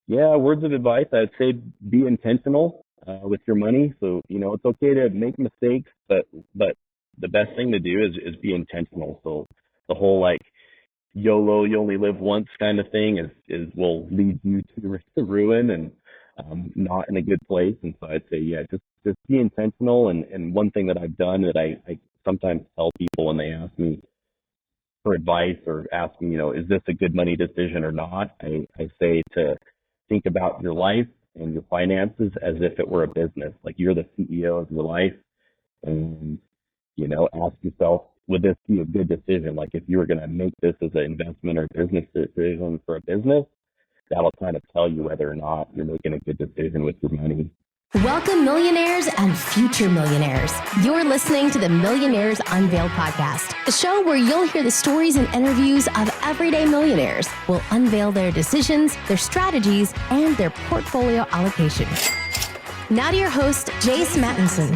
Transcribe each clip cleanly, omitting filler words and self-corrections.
Yeah, words of advice. I'd say be intentional with your money. So it's okay to make mistakes, but the best thing to do is be intentional. So the whole like YOLO, you only live once kind of thing is will lead you to ruin and not in a good place. And so I'd say, yeah, just be intentional. And one thing that I've done that I sometimes tell people when they ask me for advice or ask me, is this a good money decision or not? I say to think about your life and your finances as if it were a business. Like you're the CEO of your life, and ask yourself, would this be a good decision? Like if you were going to make this as an investment or business decision for a business, that'll kind of tell you whether or not you're making a good decision with your money. Welcome, millionaires and future millionaires. You're listening to the Millionaires Unveiled podcast, a show where you'll hear the stories and interviews of everyday millionaires. We'll unveil their decisions, their strategies, and their portfolio allocation. Now to your host, Jace Mattinson.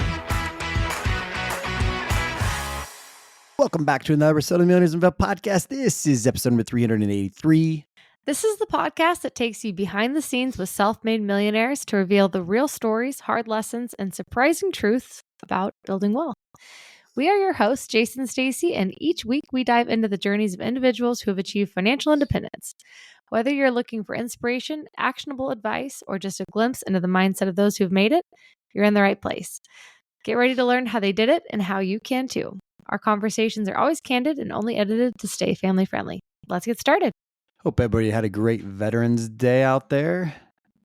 Welcome back to another episode of the Millionaires Unveiled podcast. This is episode number 383. This is the podcast that takes you behind the scenes with self-made millionaires to reveal the real stories, hard lessons, and surprising truths about building wealth. We are your hosts, Jason and Stacy, and each week we dive into the journeys of individuals who have achieved financial independence. Whether you're looking for inspiration, actionable advice, or just a glimpse into the mindset of those who have made it, you're in the right place. Get ready to learn how they did it and how you can too. Our conversations are always candid and only edited to stay family-friendly. Let's get started. Hope everybody had a great Veterans Day out there.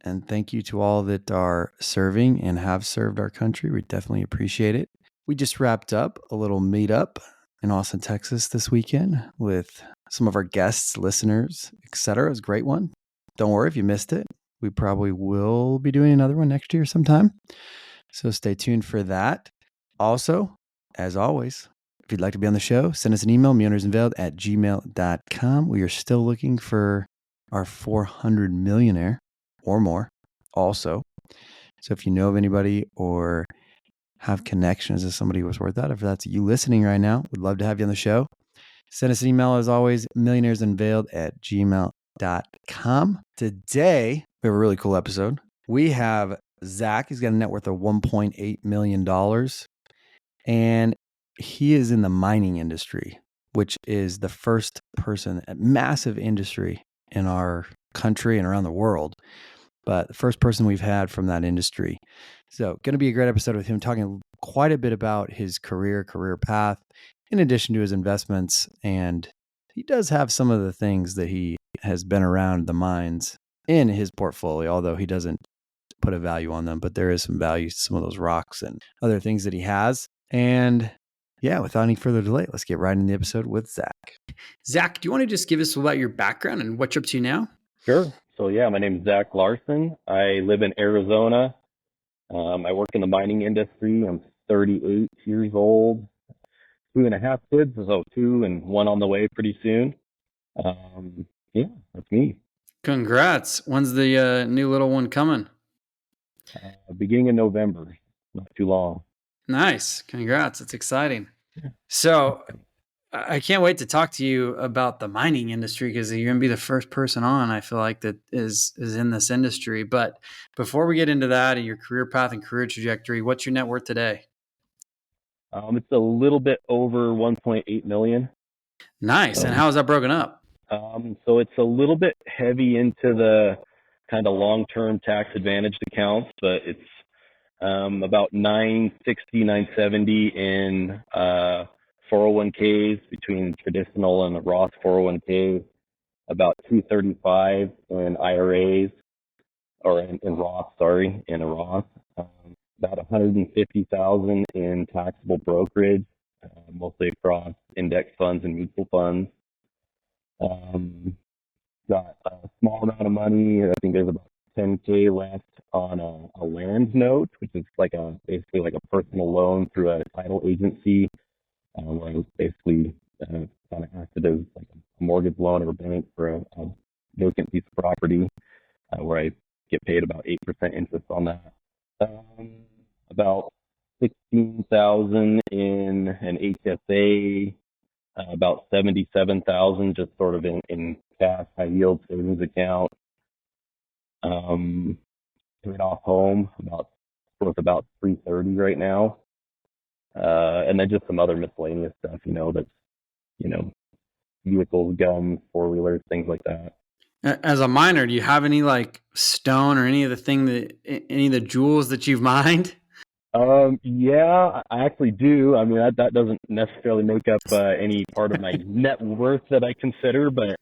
And thank you to all that are serving and have served our country. We definitely appreciate it. We just wrapped up a little meetup in Austin, Texas this weekend with some of our guests, listeners, etc. It was a great one. Don't worry if you missed it. We probably will be doing another one next year sometime. So stay tuned for that. Also, as always, if you'd like to be on the show, send us an email, millionairesunveiled@gmail.com. We are still looking for our 400 millionaire or more also. So if you know of anybody or have connections to somebody who's worth that, if that's you listening right now, we'd love to have you on the show. Send us an email as always, millionairesunveiled@gmail.com. Today, we have a really cool episode. We have Zach. He's got a net worth of $1.8 million. And he is in the mining industry, which is the first person, a massive industry in our country and around the world, but the first person we've had from that industry. So going to be a great episode with him talking quite a bit about his career path, in addition to his investments. And he does have some of the things that he has been around the mines in his portfolio, although he doesn't put a value on them, but there is some value to some of those rocks and other things that he has. And yeah, without any further delay, let's get right into the episode with Zach. Zach, do you want to just give us about your background and what you're up to now? Sure. So yeah, my name is Zach Larson. I live in Arizona. I work in the mining industry. I'm 38 years old, 2.5 kids, so 2 and 1 on the way pretty soon. Yeah, that's me. Congrats. When's the new little one coming? Beginning of November, not too long. Nice. Congrats. It's exciting. So I can't wait to talk to you about the mining industry because you're going to be the first person on, I feel like, that is in this industry. But before we get into that and your career path and career trajectory, what's your net worth today? It's a little bit over 1.8 million. Nice. And how is that broken up? So it's a little bit heavy into the kind of long-term tax advantaged accounts, but it's about 960, 970 in 401ks between traditional and the Roth 401ks, about 235 in IRAs or in Roth, in a Roth, about 150,000 in taxable brokerage, mostly across index funds and mutual funds. Got a small amount of money. I think there's about 10K left on a land note, which is basically like a personal loan through a title agency, where I was basically kind of acted as like a mortgage loan or a bank for a vacant piece of property, where I get paid about 8% interest on that. About 16,000 in an HSA, about 77,000 just sort of in cash high yield savings account. Paid off home worth about 330 right now. And then just some other miscellaneous stuff, that's, you know, vehicles, guns, four-wheelers, things like that. As a miner, do you have any like stone or any of the jewels that you've mined? Yeah, I actually do. I mean, that doesn't necessarily make up any part of my net worth that I consider, but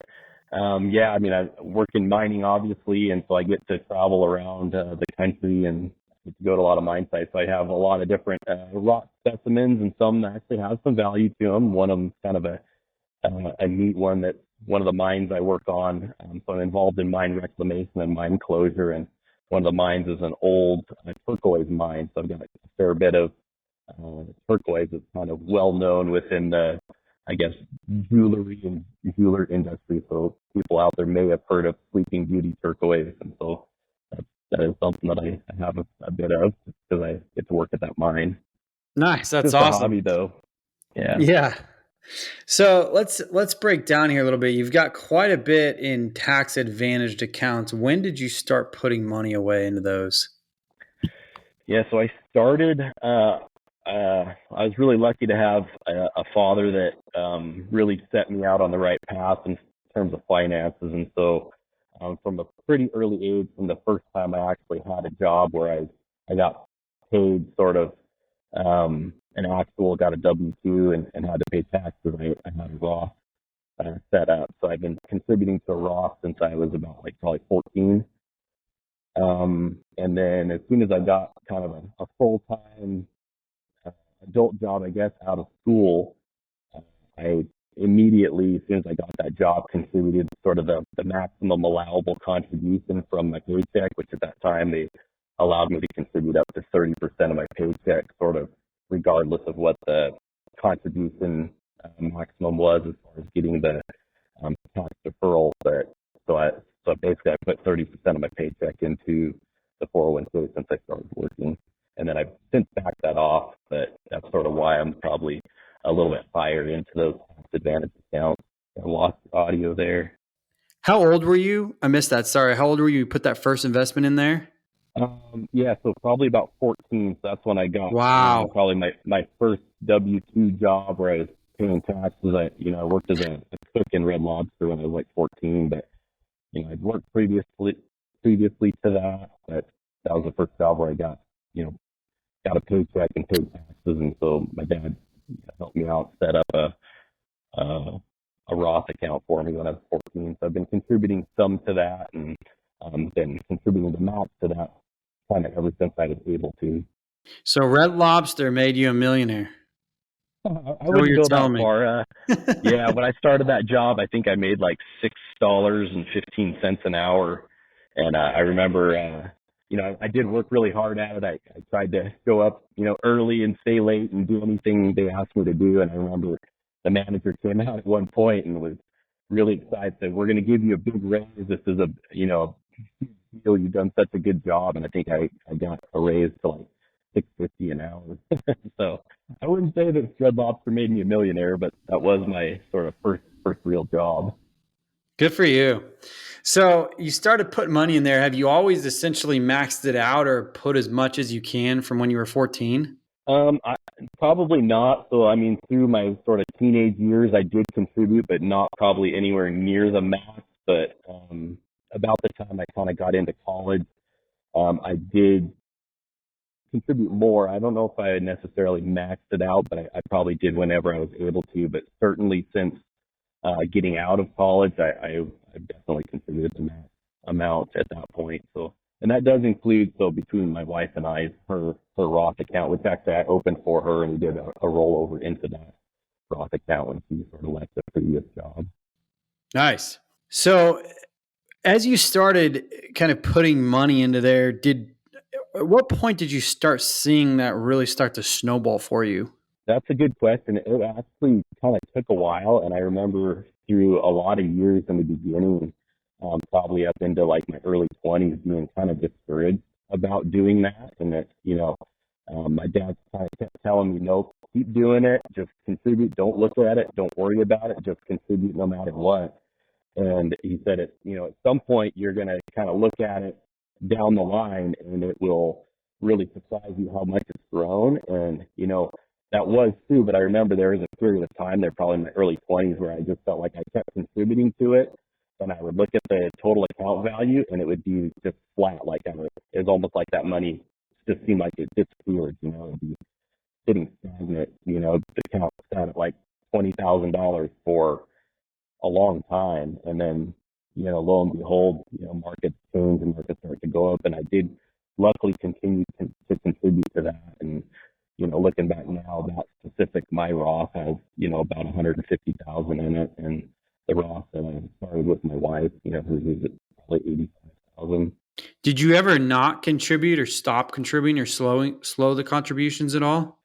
yeah, I mean, I work in mining obviously, and so I get to travel around the country and get to go to a lot of mine sites. So I have a lot of different rock specimens, and some actually have some value to them. One of them's kind of a neat one that one of the mines I work on. So I'm involved in mine reclamation and mine closure, and one of the mines is an old turquoise mine. So I've got a fair bit of turquoise that's kind of well known within the, I guess, jewelry and jeweler industry. So people out there may have heard of Sleeping Beauty turquoise, and so that is something that I have a bit of because I get to work at that mine. Nice, that's Just a awesome. hobby, though. Yeah. Yeah. So let's break down here a little bit. You've got quite a bit in tax advantaged accounts. When did you start putting money away into those? Yeah, so I started. I was really lucky to have a father that really set me out on the right path in terms of finances, and so from a pretty early age, from the first time I actually had a job where I got paid sort of an actual, got a W-2 and had to pay taxes. I had a Roth set up, so I've been contributing to a Roth since I was about like probably 14. And then as soon as I got kind of a full-time adult job, I guess, out of school, I immediately, as soon as I got that job, contributed sort of the maximum allowable contribution from my paycheck, which at that time they allowed me to contribute up to 30% of my paycheck, sort of regardless of what the contribution maximum was as far as getting the tax deferral. But so basically I put 30% of my paycheck into the 401k since I started working. And then I've since backed that off, but that's sort of why I'm probably a little bit fired into those tax advantage accounts. I lost the audio there. How old were you? I missed that. Sorry. How old were you put that first investment in there? Yeah, so probably about 14. So that's when I got probably my first W-2 job where I was paying taxes. I worked as a cook in Red Lobster when I was like 14, but I'd worked previously to that, but that was the first job where I got a paycheck and paid taxes, and so my dad helped me out, set up a Roth account for me when I was 14. So I've been contributing some to that, and been contributing the max to that kind of ever since I was able to. So Red Lobster made you a millionaire. I wouldn't go that far. Yeah, when I started that job, I think I made like $6.15 an hour, and I remember, I did work really hard at it. I tried to show up, early and stay late and do anything they asked me to do. And I remember the manager came out at one point and was really excited, said, "We're going to give you a big raise. This is a deal. You've done such a good job." And I think I got a raise to like $6.50 an hour. So I wouldn't say that Red Lobster made me a millionaire, but that was my sort of first real job. Good for you. So you started putting money in there. Have you always essentially maxed it out or put as much as you can from when you were 14? Probably not. So, I mean, through my sort of teenage years, I did contribute, but not probably anywhere near the max. But about the time I kind of got into college, I did contribute more. I don't know if I necessarily maxed it out, but I probably did whenever I was able to. But certainly since getting out of college, I've definitely contributed the max amount at that point. So, and that does include, so between my wife and I, her Roth account, which actually I opened for her, and we did a rollover into that Roth account when she sort of left the previous job. Nice. So as you started kind of putting money into there, at what point did you start seeing that really start to snowball for you? That's a good question. It actually kind of took a while, and I remember through a lot of years in the beginning, probably up into like my early 20s, being kind of discouraged about doing that. And that, my dad kind of kept telling me, "No, keep doing it. Just contribute. Don't look at it. Don't worry about it. Just contribute no matter what." And he said, at some point, you're going to kind of look at it down the line, and it will really surprise you how much it's grown. And, that was true, but I remember there was a period of time there, probably in my early 20s, where I just felt like I kept contributing to it. And I would look at the total account value, and it would be just flat. Like it was almost like that money just seemed like it disappeared. It'd be sitting stagnant. The account sat at like $20,000 for a long time, and then lo and behold, markets change and markets start to go up, and I did luckily continue to contribute to that. And looking back now, that specific my Roth has about 150,000 in it, and the Roth that I started with my wife, hers is at probably 85,000. Did you ever not contribute or stop contributing or slow the contributions at all?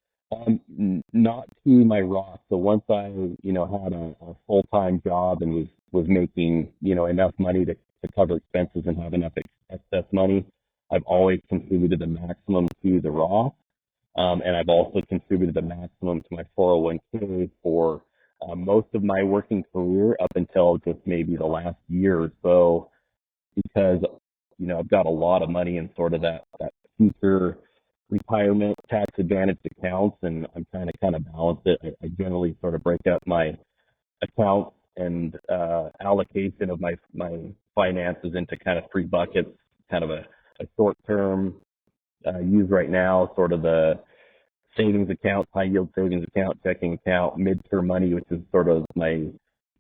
Not to my Roth. So once I, had a full-time job and was making, enough money to cover expenses and have enough excess money, I've always contributed the maximum to the Roth. And I've also contributed the maximum to my 401k for most of my working career up until just maybe the last year or so, because, I've got a lot of money in sort of that future retirement tax advantage accounts, and I'm trying to kind of balance it. I generally sort of break up my accounts and allocation of my finances into kind of three buckets, kind of a short term use right now, sort of the savings account, high yield savings account, checking account, mid-term money, which is sort of my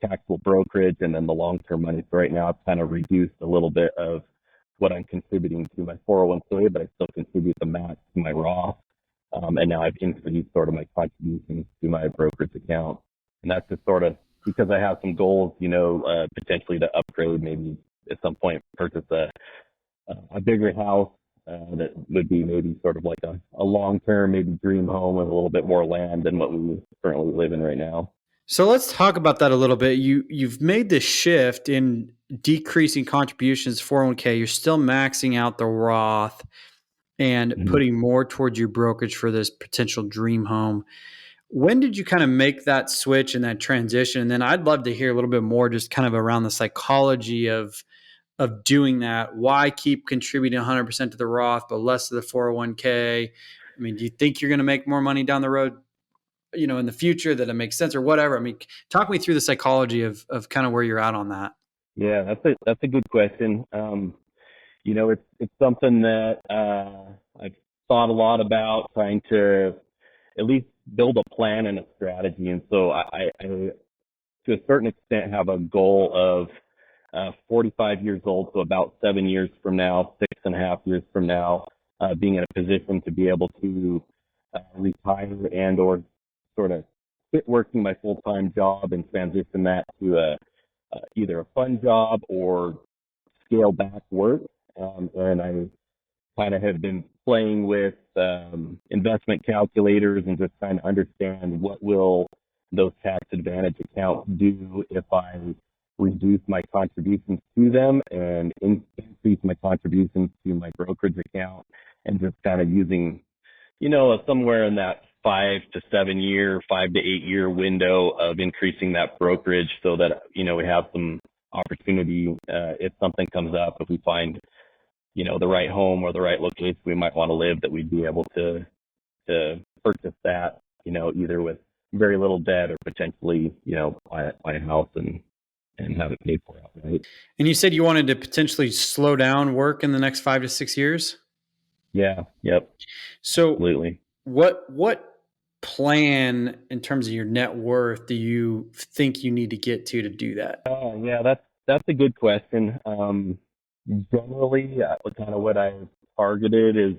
taxable brokerage, and then the long-term money. So right now I've kind of reduced a little bit of what I'm contributing to my 401k, but I still contribute the max to my Roth. And now I've increased sort of my contributions to my brokerage account. And that's just sort of because I have some goals, potentially to upgrade, maybe at some point purchase a bigger house that would be maybe sort of like a long-term, maybe dream home with a little bit more land than what we currently live in right now. So let's talk about that a little bit. You've made this shift in decreasing contributions 401k. You're still maxing out the Roth and putting more towards your brokerage for this potential dream home. When did you kind of make that switch and that transition? And then I'd love to hear a little bit more just kind of around the psychology of doing that. Why keep contributing 100% to the Roth, but less to the 401k? I mean, do you think you're going to make more money down the road, in the future, that it makes sense or whatever? I mean, talk me through the psychology of kind of where you're at on that. Yeah, that's a good question. It's something that I've thought a lot about, trying to at least build a plan and a strategy. And so I to a certain extent, have a goal of 45 years old, so about 7 years from now, 6.5 years from now, being in a position to be able to retire and or sort of quit working my full-time job and transition that to either a fun job or scale back work. And I kind of have been playing with investment calculators and just trying to understand what will those tax advantage accounts do if I reduce my contributions to them and increase my contributions to my brokerage account, and just kind of using, somewhere in that 5 to 7 year, 5 to 8 year window of increasing that brokerage so that, we have some opportunity if something comes up, if we find, the right home or the right location we might want to live, that we'd be able to purchase that, either with very little debt or potentially, buy a house and have it paid for outright. And you said you wanted to potentially slow down work in the next 5 to 6 years? Yeah. Yep. So absolutely. What plan in terms of your net worth do you think you need to get to do that? Yeah, that's a good question. Generally, kind of what I've targeted is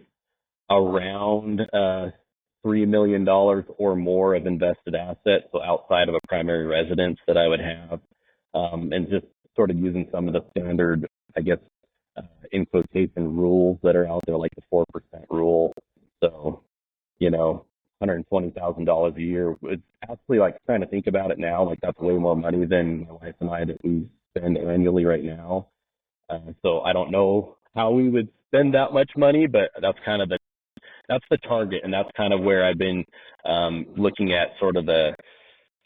around $3 million or more of invested assets, so outside of a primary residence that I would have, and just sort of using some of the standard, I guess, in quotation rules that are out there, like the 4% rule. So, $120,000 a year. It's actually, like, trying to think about it now, like that's way more money than my wife and I that we spend annually right now. So I don't know how we would spend that much money, but that's kind of that's the target, and that's kind of where I've been looking at sort of the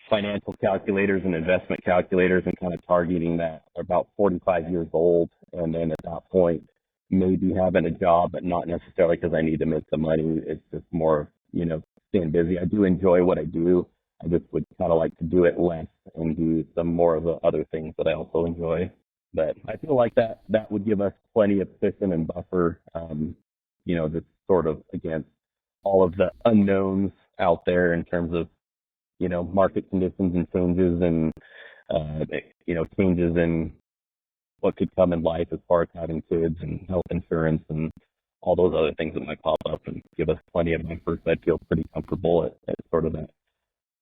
financial calculators and investment calculators, and kind of targeting that about 45 years old, and then at that point, maybe having a job, but not necessarily because I need to make the money. It's just more, staying busy. I do enjoy what I do. I just would kind of like to do it less and do some more of the other things that I also enjoy. But I feel like that would give us plenty of cushion and buffer, that's sort of against all of the unknowns out there in terms of, market conditions and changes and, changes in what could come in life as far as having kids and health insurance and all those other things that might pop up, and give us plenty of buffer. So I'd feel pretty comfortable at sort of that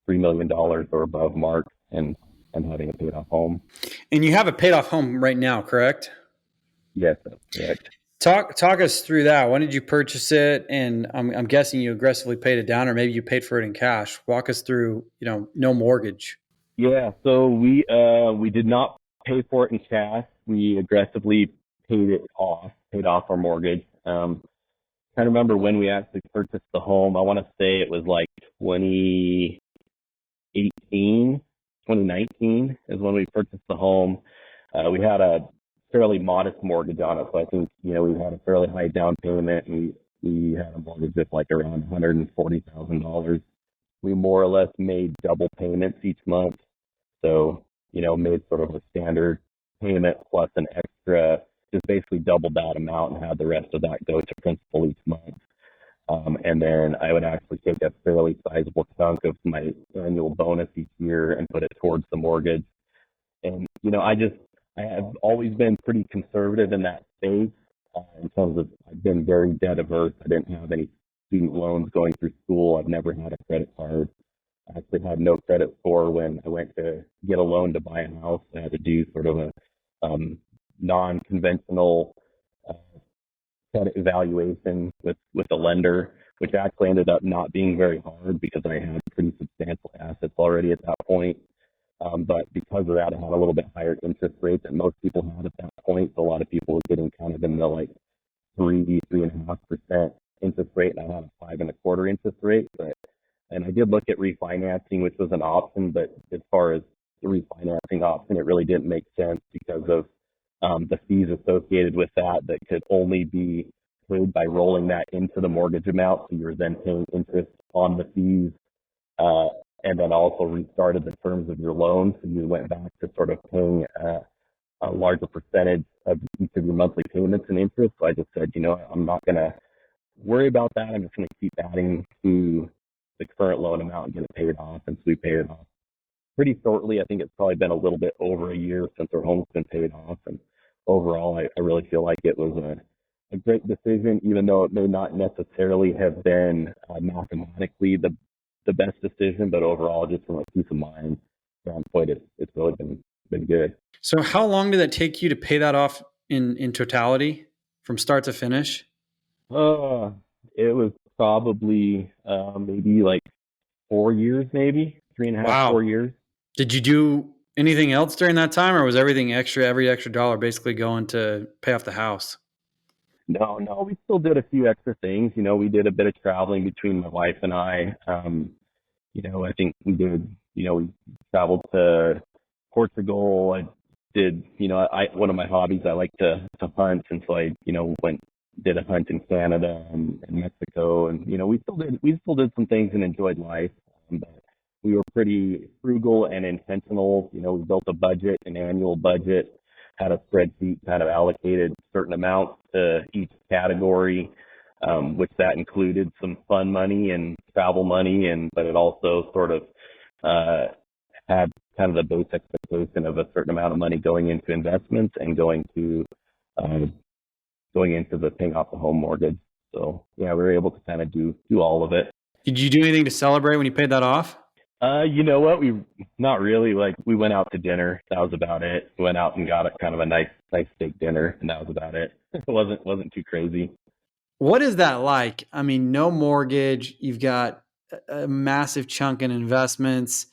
$3 million or above mark and having a paid off home. And you have a paid off home right now, correct? Yes, that's correct. Talk us through that. When did you purchase it? And I'm guessing you aggressively paid it down, or maybe you paid for it in cash. Walk us through, no mortgage. Yeah, so we did not pay for it in cash. We aggressively paid off our mortgage. Trying to remember when we actually purchased the home. I want to say it was like 2019 is when we purchased the home. We had a fairly modest mortgage on it, so I think we had a fairly high down payment. We had a mortgage of like around $140,000. We more or less made double payments each month, so made sort of a standard payment plus an extra, just basically doubled that amount and had the rest of that go to principal each month. And then I would actually take a fairly sizable chunk of my annual bonus each year and put it towards the mortgage. And, I have always been pretty conservative in that space in terms of I've been very debt averse. I didn't have any student loans going through school. I've never had a credit card. I actually had no credit score when I went to get a loan to buy a house. I had to do sort of a non-conventional credit evaluation with a lender, which actually ended up not being very hard because I had pretty substantial assets already at that point. But because of that, I had a little bit higher interest rate than most people had at that point. So a lot of people were getting kind of in the like 3.5% interest rate, and I had a 5.25% interest rate. And I did look at refinancing, which was an option, but as far as the refinancing option, it really didn't make sense because of the fees associated with that could only be paid by rolling that into the mortgage amount. So you're then paying interest on the fees, and then also restarted the terms of your loan. So you went back to sort of paying a larger percentage of each of your monthly payments and interest. So I just said, I'm not going to worry about that. I'm just going to keep adding to the current loan amount and get it paid off. And so we paid it off pretty shortly. I think it's probably been a little bit over a year since our home's been paid off. And overall, I really feel like it was a great decision, even though it may not necessarily have been mathematically the best decision, but overall, just from a peace of mind standpoint, it's really been good. So how long did that take you to pay that off in totality from start to finish? It was probably maybe like 4 years, maybe 3.5, Wow. 4 years. Did you do anything else during that time, or was every extra dollar basically going to pay off the house? No, we still did a few extra things. We did a bit of traveling between my wife and I. I think we did, we traveled to Portugal. I did, one of my hobbies, I like to hunt. And so I, did a hunt in Canada and Mexico. And, we still did some things and enjoyed life. But we were pretty frugal and intentional. We built a budget, an annual budget, had a spreadsheet, kind of allocated certain amounts to each category, which that included some fun money and travel money, but it also sort of had kind of the base expectation of a certain amount of money going into investments and going into the paying off the home mortgage. So yeah, we were able to kind of do all of it. Did you do anything to celebrate when you paid that off? You know what? Not really. Like, we went out to dinner. That was about it. We went out and got kind of a nice steak dinner, and that was about it. It wasn't too crazy. What is that like? I mean, no mortgage. You've got a massive chunk in investments.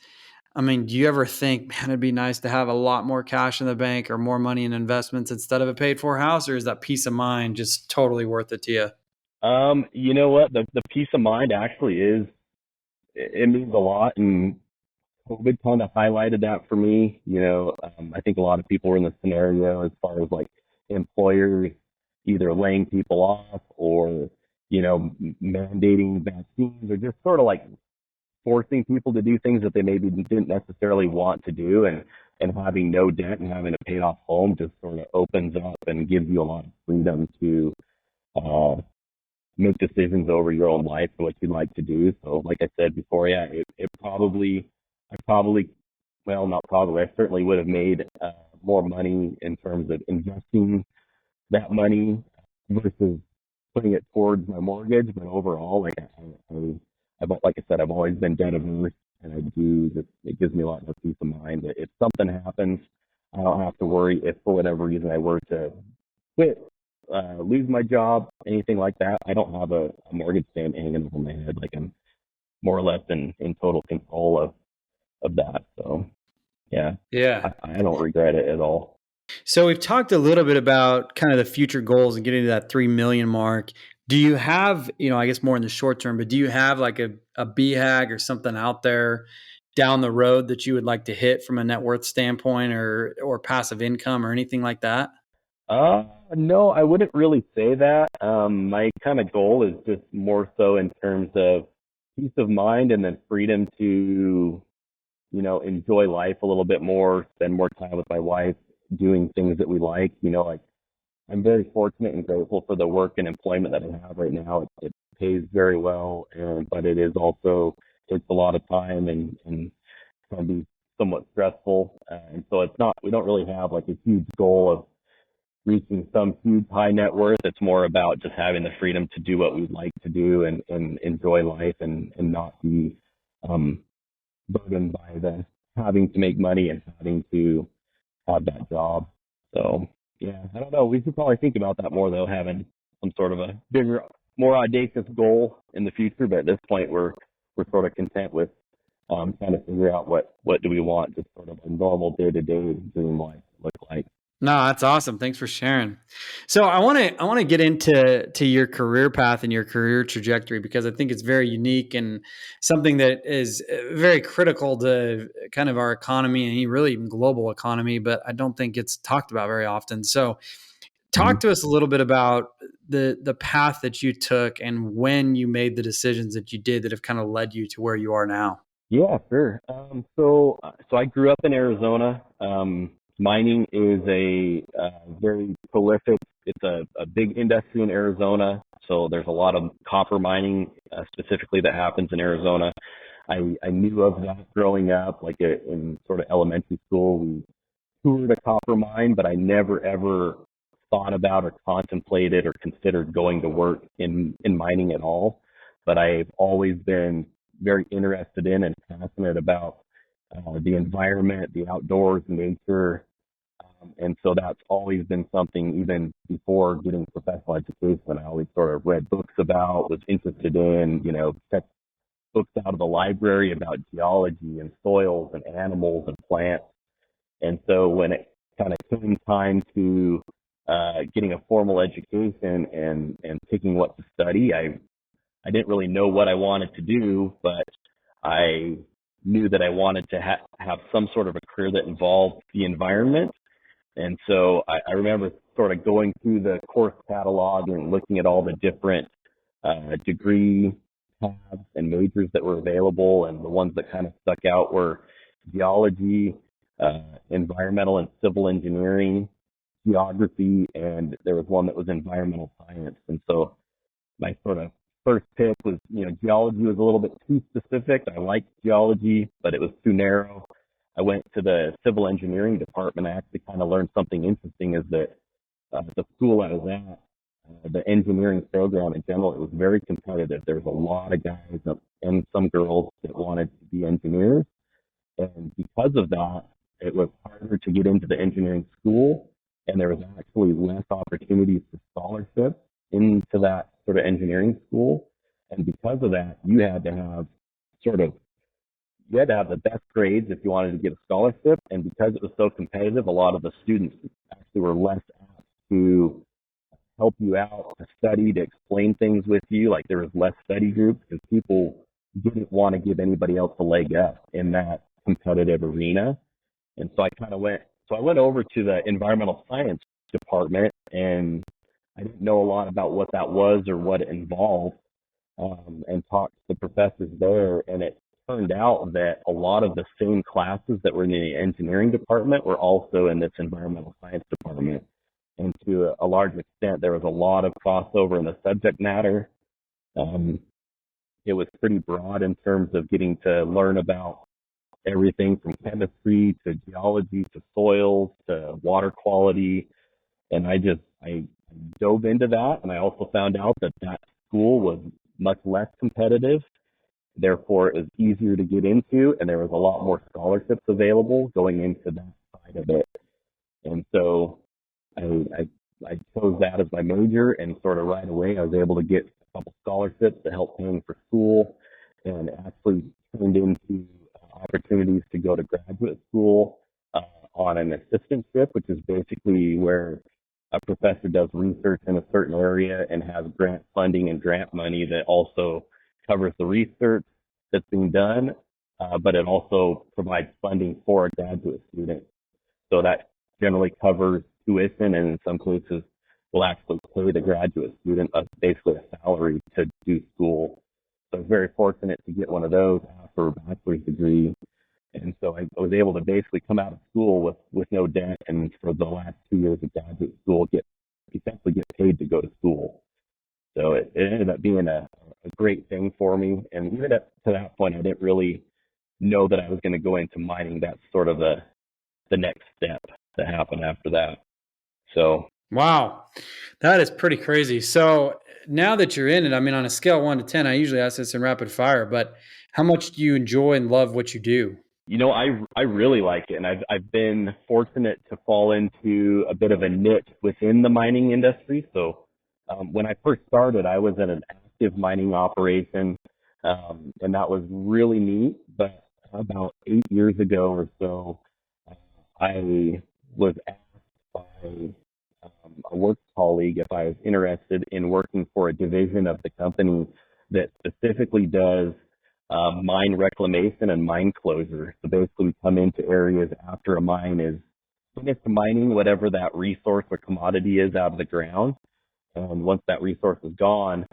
I mean, do you ever think, man, it'd be nice to have a lot more cash in the bank or more money in investments instead of a paid for house? Or is that peace of mind just totally worth it to you? You know what? The peace of mind actually is, it means a lot. And COVID kind of highlighted that for me. I think a lot of people were in the scenario as far as like employers, either laying people off or, mandating vaccines or just sort of like forcing people to do things that they maybe didn't necessarily want to do, and having no debt and having a paid off home just sort of opens up and gives you a lot of freedom to uh, make decisions over your own life and what you like to do. So like I said before, yeah, I probably, well, not probably, I certainly would have made more money in terms of investing that money versus putting it towards my mortgage. But overall, like like I said, I've always been debt averse, and it gives me a lot more peace of mind that if something happens, I don't have to worry if for whatever reason I were to quit, lose my job, anything like that. I don't have a mortgage stand hanging over my head. Like I'm more or less in total control of that. So yeah, Yeah. I don't regret it at all. So we've talked a little bit about kind of the future goals and getting to that 3 million mark. Do you have, I guess more in the short term, but do you have like a BHAG or something out there down the road that you would like to hit from a net worth standpoint or passive income or anything like that? No, I wouldn't really say that. My kind of goal is just more so in terms of peace of mind and then freedom to, enjoy life a little bit more, spend more time with my wife, doing things that we like. Like I'm very fortunate and grateful for the work and employment that I have right now. It pays very well, but it is also takes a lot of time and can be somewhat stressful. And so we don't really have like a huge goal of reaching some huge high net worth. It's more about just having the freedom to do what we'd like to do and enjoy life and not be burdened by the having to make money and having to have that job. So yeah, I don't know. We should probably think about that more though, having some sort of a bigger, more audacious goal in the future. But at this point, we're sort of content with trying to figure out what do we want, just sort of a normal day to day dream life look like. No, that's awesome. Thanks for sharing. So I want to get into your career path and your career trajectory because I think it's very unique and something that is very critical to kind of our economy and really even global economy, but I don't think it's talked about very often. So talk to us a little bit about the path that you took and when you made the decisions that you did that have kind of led you to where you are now. Yeah, sure. So I grew up in Arizona. Mining is a very prolific. It's a big industry in Arizona. So there's a lot of copper mining specifically that happens in Arizona. I knew of that growing up, like in sort of elementary school. We toured a copper mine, but I never ever thought about or contemplated or considered going to work in mining at all. But I've always been very interested in and passionate about the environment, the outdoors, nature. And so that's always been something, even before getting professional education, I always sort of read books about, was interested in, checked books out of the library about geology and soils and animals and plants. And so when it kind of came time to getting a formal education and picking what to study, I didn't really know what I wanted to do, but I knew that I wanted to have some sort of a career that involved the environment. And so I remember sort of going through the course catalog and looking at all the different degree paths and majors that were available. And the ones that kind of stuck out were geology, environmental and civil engineering, geography, and there was one that was environmental science. And so my sort of first pick was, geology was a little bit too specific. I liked geology, but it was too narrow. I went to the civil engineering department. I actually kind of learned something interesting is that the school I was at, the engineering program in general, it was very competitive. There was a lot of guys and some girls that wanted to be engineers. And because of that, it was harder to get into the engineering school. And there was actually less opportunities for scholarships into that sort of engineering school. And because of that, you had to have the best grades if you wanted to get a scholarship. And because it was so competitive, a lot of the students actually were less apt to help you out, to study, to explain things with you. Like there was less study groups because people didn't want to give anybody else a leg up in that competitive arena. And so I went over to the environmental science department and I didn't know a lot about what that was or what it involved, and talked to the professors there. And it turned out that a lot of the same classes that were in the engineering department were also in this environmental science department. And to a large extent, there was a lot of crossover in the subject matter. Um, it was pretty broad in terms of getting to learn about everything from chemistry to geology to soils to water quality. And I dove into that. And I also found out that that school was much less competitive. Therefore, it was easier to get into, and there was a lot more scholarships available going into that side of it. And so I, I, I chose that as my major, and sort of right away I was able to get a couple scholarships to help paying for school, and actually turned into opportunities to go to graduate school on an assistantship, which is basically where a professor does research in a certain area and has grant funding and grant money that also covers the research that's being done, but it also provides funding for a graduate student. So that generally covers tuition, and in some cases will actually pay the graduate student basically a salary to do school. So I was very fortunate to get one of those after a bachelor's degree. And so I was able to basically come out of school with no debt, and for the last 2 years of graduate school, essentially get paid to go to school. So it ended up being a great thing for me. And even up to that point, I didn't really know that I was going to go into mining. That's sort of the next step to happen after that. So Wow, that is pretty crazy. So now that you're in it, I mean, on a scale of 1 to 10, I usually ask this in rapid fire, but how much do you enjoy and love what you do? I really like it, and I've been fortunate to fall into a bit of a niche within the mining industry. So when I first started, I was in an active mining operation, and that was really neat. But about 8 years ago or so, I was asked by a work colleague if I was interested in working for a division of the company that specifically does mine reclamation and mine closure. So basically, we come into areas after a mine is finished mining whatever that resource or commodity is out of the ground. And once that resource is gone,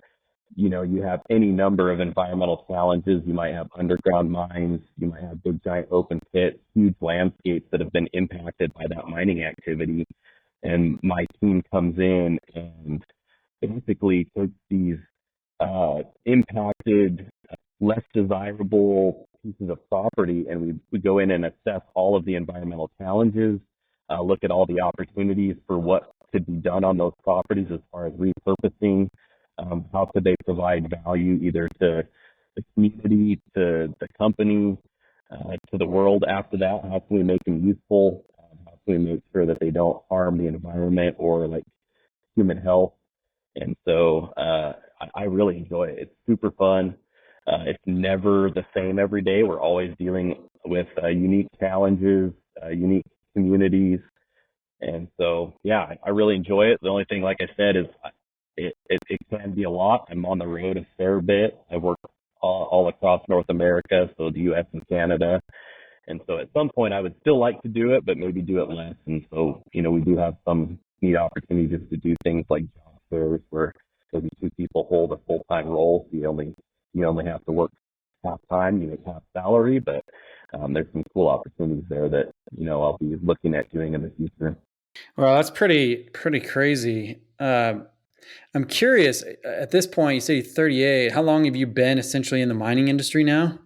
you have any number of environmental challenges. You might have underground mines, you might have big giant open pits, huge landscapes that have been impacted by that mining activity. And my team comes in and basically takes these impacted, less desirable pieces of property, and we go in and assess all of the environmental challenges, look at all the opportunities for what could be done on those properties as far as repurposing, how could they provide value either to the community, to the company, to the world after that, how can we make them useful, how can we make sure that they don't harm the environment or like human health. And so I really enjoy it. It's super fun. It's never the same every day. We're always dealing with unique challenges, unique communities. And so, yeah, I really enjoy it. The only thing, like I said, is it can be a lot. I'm on the road a fair bit. I work all across North America, so the U.S. and Canada. And so at some point I would still like to do it, but maybe do it less. And so, we do have some neat opportunities to do things like job fairs where maybe two people hold a full-time role. So you only have to work half time, you make half salary, but there's some cool opportunities there that, I'll be looking at doing in the future. Well, that's pretty crazy. I'm curious, at this point, you say 38, how long have you been essentially in the mining industry now?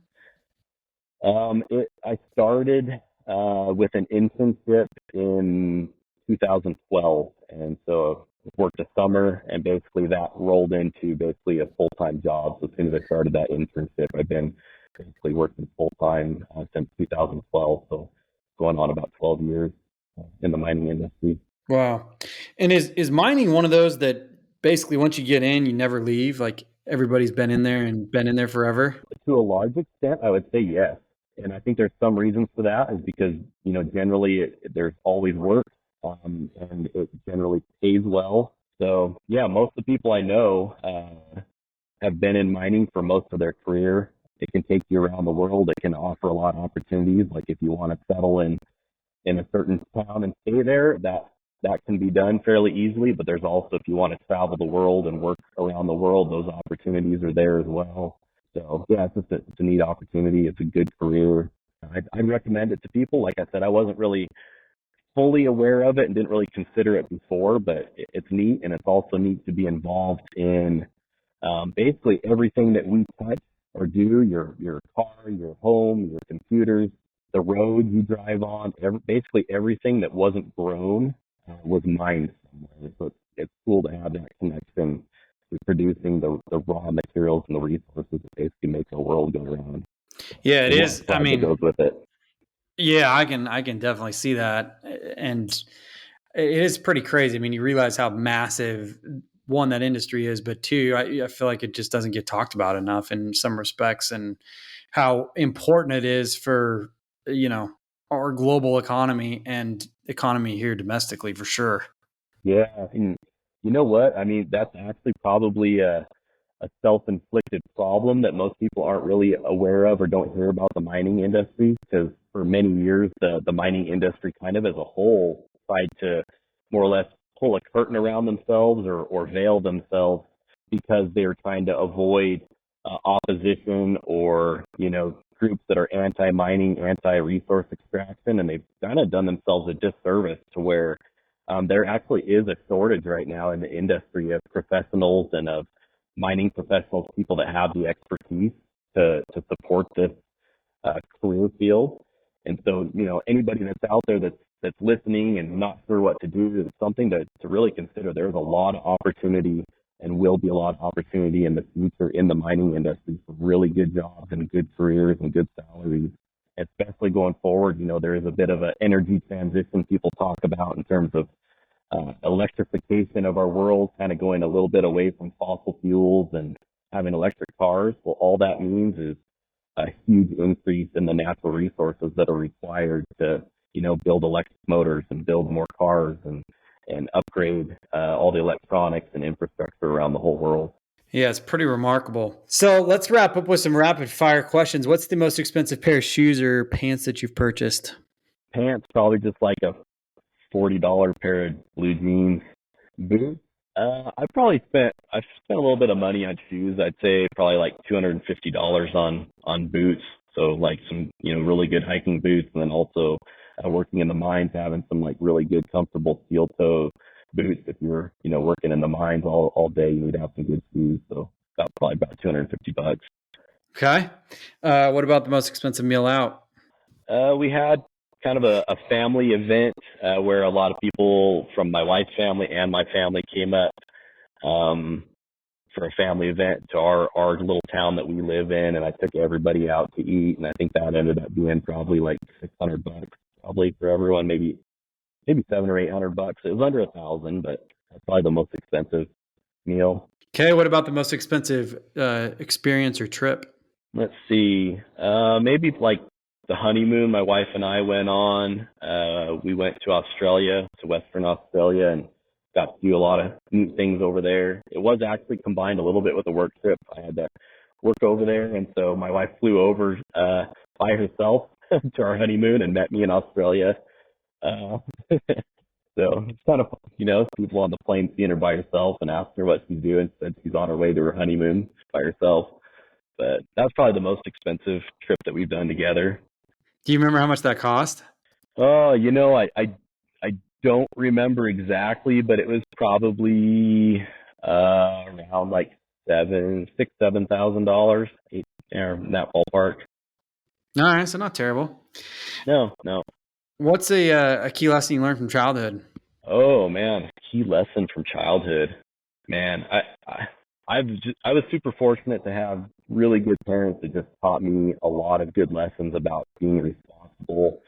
I started with an internship in 2012, and so I worked a summer, and basically that rolled into basically a full-time job. So as soon as I started that internship, I've been basically working full-time since 2012, so going on about 12 years in the mining industry. Wow. And is mining one of those that basically once you get in, you never leave? Like everybody's been in there and been in there forever? To a large extent, I would say yes. And I think there's some reasons for that is because, generally there's always work, and it generally pays well. So yeah, most of the people I know have been in mining for most of their career. It can take you around the world. It can offer a lot of opportunities. Like if you want to settle in a certain town and stay there, that that can be done fairly easily, but there's also, if you want to travel the world and work around the world, those opportunities are there as well. So yeah, it's a neat opportunity. It's a good career. I'd recommend it to people. Like I said, I wasn't really fully aware of it and didn't really consider it before, but it's neat, and it's also neat to be involved in basically everything that we touch or do, your car, your home, your computers, the roads you drive on, basically everything that wasn't grown was mined somewhere. So it's cool to have that connection to producing the raw materials and the resources that basically make our world go around. Yeah, it There's a lot is. of pride that goes with it. Yeah, I can definitely see that. And it is pretty crazy. I mean, you realize how massive one that industry is, but two, I feel like it just doesn't get talked about enough in some respects, and how important it is for, our global economy and economy here domestically for sure. Yeah, and you know what? I mean, that's actually probably a self-inflicted problem that most people aren't really aware of or don't hear about the mining industry, because for many years the mining industry kind of as a whole tried to more or less pull a curtain around themselves or veil themselves because they were trying to avoid opposition or groups that are anti-mining, anti-resource extraction, and they've kind of done themselves a disservice to where there actually is a shortage right now in the industry of professionals and of mining professionals, people that have the expertise to support this career field. And so, anybody that's out there that's listening and not sure what to do, it's something to really consider. There's a lot of opportunity and will be a lot of opportunity in the future in the mining industry for really good jobs and good careers and good salaries. Especially going forward, there is a bit of an energy transition people talk about in terms of electrification of our world, kind of going a little bit away from fossil fuels and having electric cars. Well, all that means is a huge increase in the natural resources that are required to, build electric motors and build more cars and upgrade all the electronics and infrastructure around the whole world. Yeah, it's pretty remarkable. So let's wrap up with some rapid fire questions. What's the most expensive pair of shoes or pants that you've purchased? Pants, probably just like a $40 pair of blue jeans. Boots, I've spent a little bit of money on shoes. I'd say probably like $250 on boots. So like some really good hiking boots, and then also working in the mines, having some like really good comfortable steel toe boots. If you're working in the mines all day, you need to have some good shoes. So probably about $250. Okay. What about the most expensive meal out? We had kind of a family event where a lot of people from my wife's family and my family came up for a family event to our little town that we live in, and I took everybody out to eat, and I think that ended up being probably like $600, probably for everyone, maybe $700 or $800. It was under $1,000, but that's probably the most expensive meal. Okay. What about the most expensive experience or trip? Let's see, maybe like the honeymoon my wife and I went on. We went to Australia, to Western Australia, and got to do a lot of neat things over there. It was actually combined a little bit with a work trip. I had to work over there, and so my wife flew over by herself to our honeymoon and met me in Australia. So it's kind of, people on the plane seeing her by herself and asked her what she's doing. Said she's on her way to her honeymoon by herself. But that's probably the most expensive trip that we've done together. Do you remember how much that cost? Oh, I don't remember exactly, but it was probably around like $7,000, in that ballpark. All right, so not terrible. No. What's a key lesson you learned from childhood? Oh man, key lesson from childhood. Man, I was super fortunate to have really good parents that just taught me a lot of good lessons about being responsible.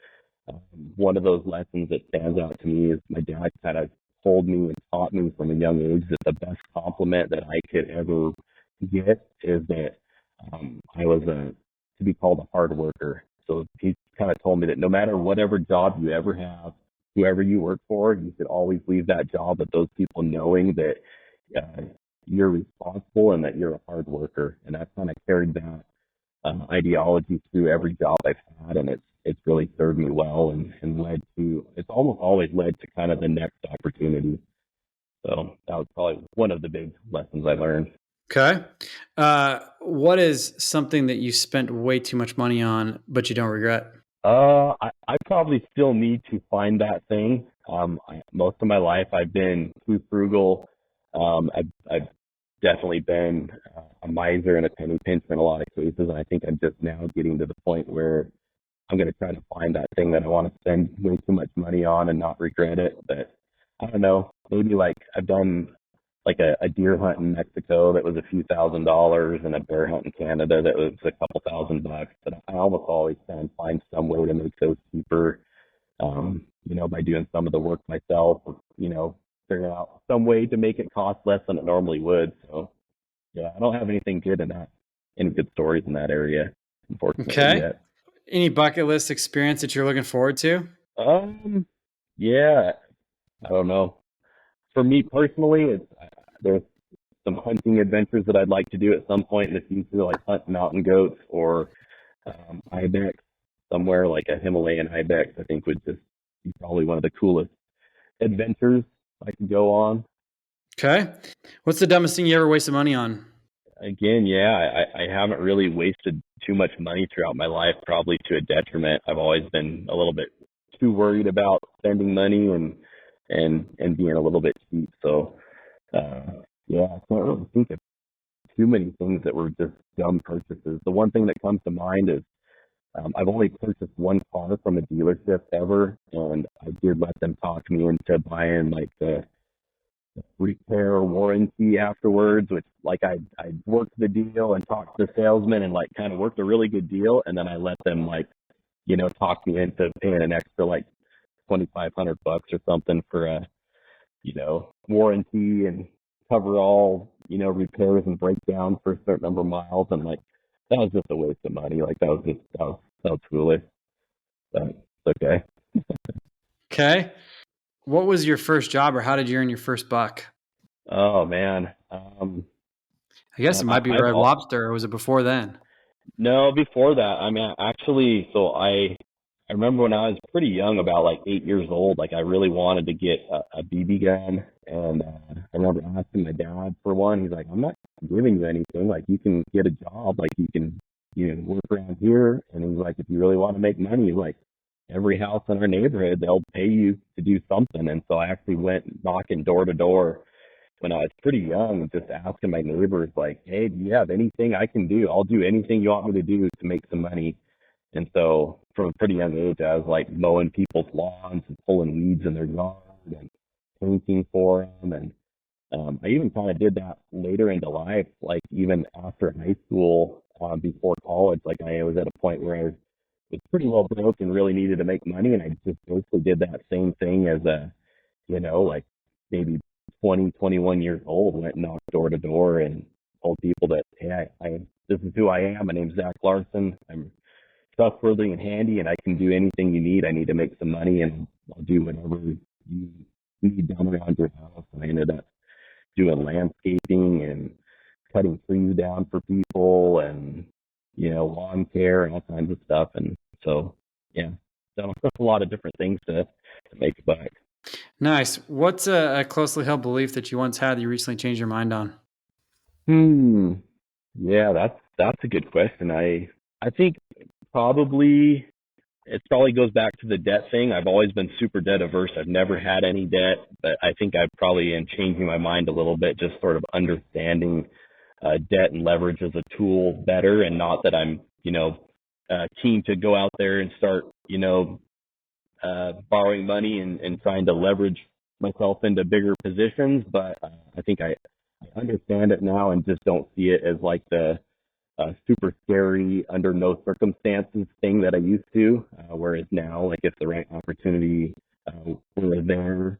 One of those lessons that stands out to me is my dad kind of told me and taught me from a young age that the best compliment that I could ever get is that I was to be called a hard worker. So he kind of told me that no matter whatever job you ever have, whoever you work for, you should always leave that job with those people knowing that you're responsible and that you're a hard worker. And I've kind of carried that ideology through every job I've had, and it's it's really served me well and it's almost always led to kind of the next opportunity. So that was probably one of the big lessons I learned. Okay. What is something that you spent way too much money on, but you don't regret? I probably still need to find that thing. Most of my life I've been too frugal. I've definitely been a miser and a penny pincher in a lot of cases, and I think I'm just now getting to the point where I'm going to try to find that thing that I want to spend way too much money on and not regret it. But I don't know, maybe like I've done like a deer hunt in Mexico that was a few $1,000s and a bear hunt in Canada that was a couple $1,000. But I almost always try and find some way to make those cheaper, by doing some of the work myself, or, figuring out some way to make it cost less than it normally would. So yeah, I don't have anything good any good stories in that area, unfortunately, yet. Any bucket list experience that you're looking forward to? Yeah, I don't know. For me personally, there's some hunting adventures that I'd like to do at some point in the future, like hunt mountain goats or ibex somewhere, like a Himalayan ibex. I think would just be probably one of the coolest adventures I could go on. Okay. What's the dumbest thing you ever wasted money on? Again, yeah, I haven't really wasted too much money throughout my life, probably to a detriment. I've always been a little bit too worried about spending money and being a little bit cheap. So, yeah, I can't really think of too many things that were just dumb purchases. The one thing that comes to mind is I've only purchased one car from a dealership ever, and I did let them talk me into buying like the repair warranty afterwards, which like I worked the deal and talked to the salesman and like kind of worked a really good deal, and then I let them like talk me into paying an extra like $2,500 or something for a warranty and cover all repairs and breakdowns for a certain number of miles, and like that was just a waste of money. Like that was foolish. But it's okay. Okay. What was your first job, or how did you earn your first buck? Oh man. I guess it might be Red Lobster, or was it before then? No, before that. I mean, actually, so I remember when I was pretty young, about like 8 years old, like I really wanted to get a BB gun, and I remember asking my dad for one. He's like, "I'm not giving you anything. Like you can get a job, like you can work around here." And he's like, "If you really want to make money, like every house in our neighborhood, they'll pay you to do something." And so I actually went knocking door to door when I was pretty young, just asking my neighbors, like, "Hey, do you have anything I can do? I'll do anything you want me to do to make some money." And so from a pretty young age, I was like mowing people's lawns and pulling weeds in their yard and painting for them. And I even kind of did that later into life, like even after high school, before college. Like I was at a point where I was pretty well broke and really needed to make money. And I just basically did that same thing as like maybe 20, 21 years old, went and knocked door to door and told people that, "Hey, this is who I am. My name's Zach Larson. I'm trustworthy and handy, and I can do anything you need. I need to make some money, and I'll do whatever you need done around your house." And I ended up doing landscaping and cutting trees down for people and, lawn care and all kinds of stuff. And so, yeah, done a lot of different things to make a buck. Nice. What's a closely held belief that you once had that you recently changed your mind on? Yeah, that's a good question. I think probably it probably goes back to the debt thing. I've always been super debt averse. I've never had any debt, but I think I probably am changing my mind a little bit, just sort of understanding debt and leverage as a tool better, and not that I'm keen to go out there and start borrowing money and trying to leverage myself into bigger positions. But I think I understand it now and just don't see it as like the super scary, under no circumstances thing that I used to. Whereas now, like if the right opportunity were there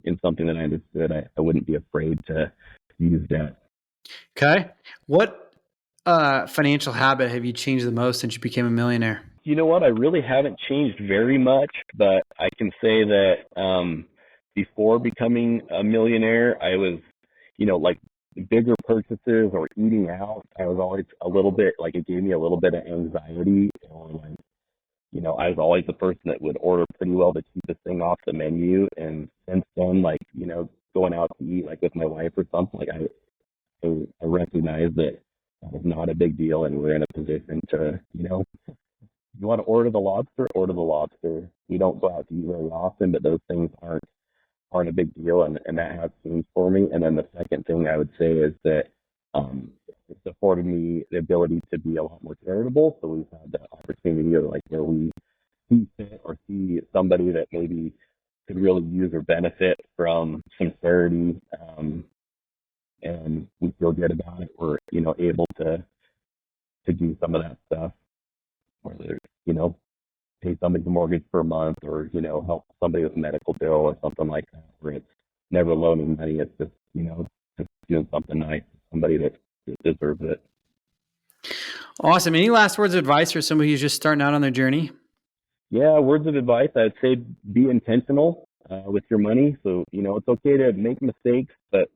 in something that I understood, I wouldn't be afraid to use debt. Okay. What financial habit have you changed the most since you became a millionaire? You know what? I really haven't changed very much, but I can say that before becoming a millionaire, I was, like bigger purchases or eating out. I was always a little bit like, it gave me a little bit of anxiety, or like, I was always the person that would order pretty well the cheapest thing off the menu. And since then, like, going out to eat, like with my wife or something, like I recognize that that is not a big deal. And we're in a position to, you want to order the lobster, order the lobster. We don't go out to eat very often, but those things aren't a big deal. And that has changed for me. And then the second thing I would say is that, it's afforded me the ability to be a lot more charitable. So we've had the opportunity of, like, where we see fit or see somebody that maybe could really use or benefit from some charity, and we feel good about it. We're, able to do some of that stuff, whether, pay somebody the mortgage per month or, help somebody with a medical bill or something like that, where it's never loaning money. It's just, just doing something nice for somebody that deserves it. Awesome. Any last words of advice for somebody who's just starting out on their journey? Yeah, words of advice. I'd say be intentional with your money. So, it's okay to make mistakes, but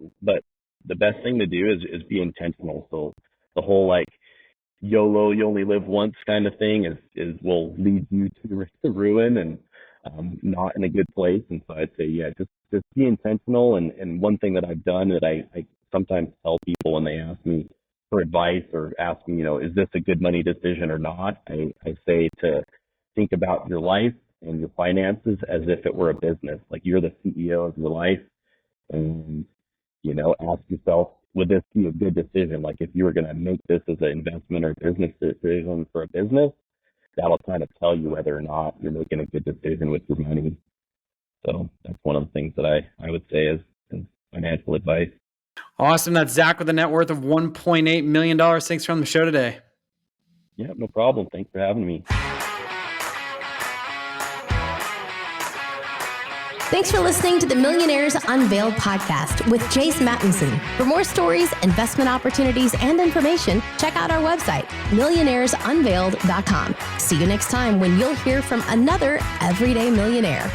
the best thing to do is be intentional. So the whole, like, YOLO, you only live once kind of thing will lead you to ruin and not in a good place. And so I'd say, yeah, just be intentional. And one thing that I've done that I sometimes tell people when they ask me for advice or ask me, is this a good money decision or not? I say to think about your life and your finances as if it were a business. Like, you're the CEO of your life, and, ask yourself, would this be a good decision? Like, if you were going to make this as an investment or business decision for a business, that'll kind of tell you whether or not you're making a good decision with your money. So that's one of the things that I would say is financial advice. Awesome. That's Zach with a net worth of $1.8 million. Thanks for on the show today. Yeah, no problem. Thanks for having me. Thanks for listening to the Millionaires Unveiled podcast with Jace Mattinson. For more stories, investment opportunities, and information, check out our website, millionairesunveiled.com. See you next time when you'll hear from another everyday millionaire.